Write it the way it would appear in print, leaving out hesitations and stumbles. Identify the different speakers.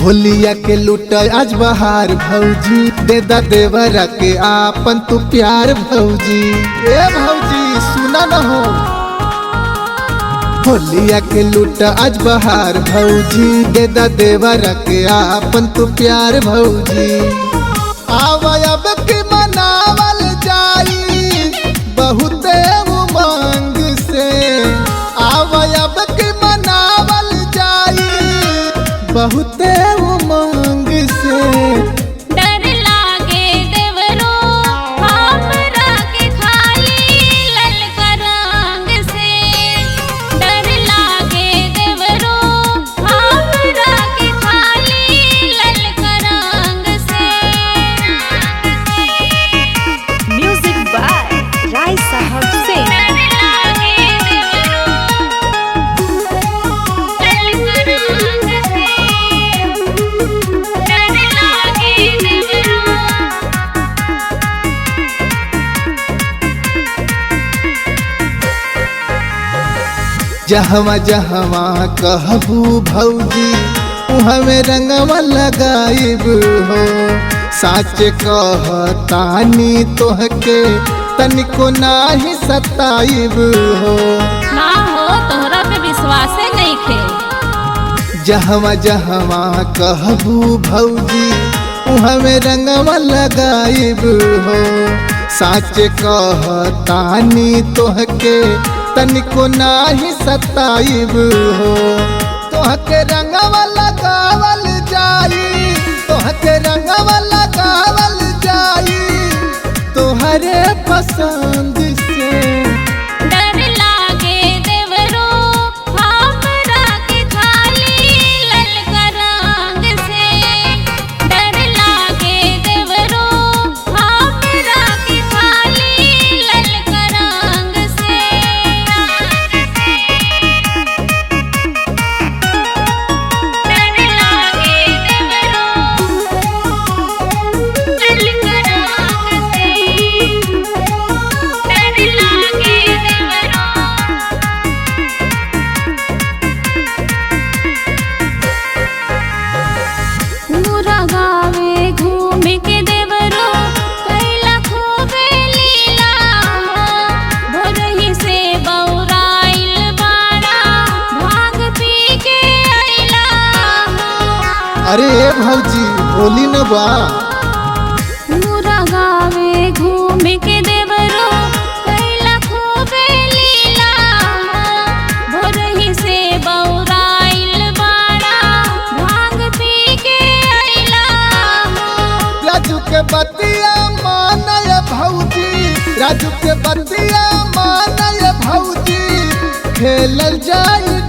Speaker 1: होलिया के लूट आज बहार भौजी, दे दा देवरा के आपन तू प्यार भौजी। ए भौजी सुना न हो, होलिया के लूट आज बहार भौजी, दे दा देवरा के आपन तू प्यार भौजी। आवयब की मनावल जाई बहुते उमंग से, आवयब की मनावल जाई बहुते उमंग से।
Speaker 2: डर लागे देवरो हमरा के खाली ललका रंग से, डर लागे देवरो हमरा के खाली ललका रंग से।
Speaker 3: म्यूजिक बाय राय साहब सिंह।
Speaker 2: डर लागे देवरो ललका रंग से, डर लागे देवरो।
Speaker 1: जहवा जहवा कहबू भौजी उहाँ में रंगवा लगाइब हो। साच कहतानी तोहके तनिको नाही सताइब हो।
Speaker 2: ना हो तोहरा पे विश्वासे नहीं खे।
Speaker 1: जहवा जहवा कहबू भौजी उहाँ में रंगवा लगाइब हो। साच कहतानी तोहके तनिको नाही सताइब हो। तोहके रंगवा लगावल जाई, तोहके रंगवा लगावल जाई तोहरे पसंद से।
Speaker 2: डर लागे देवरो हमरा के खाली ललका रंग से, डर लागे देवरो हमरा के खाली ललका रंग से। डर लागे देवरो ललका रंग से, डर लागे देवरो। मुरा गावे घूम के देवरो कैला खूबे लीला, भोरही से बौराइल बाड़ा भांग पी के अइला।
Speaker 1: अरे ए भौजी बोली न बा।
Speaker 2: मुरा गावे घूम के देवरो कैला खूबे लीला, भोरही से बौराइल बाड़ा भांग पी के अइला।
Speaker 1: राजू के बतिया मानय भौजी, राजू के बतिया मानय भौजी, खेलल जाई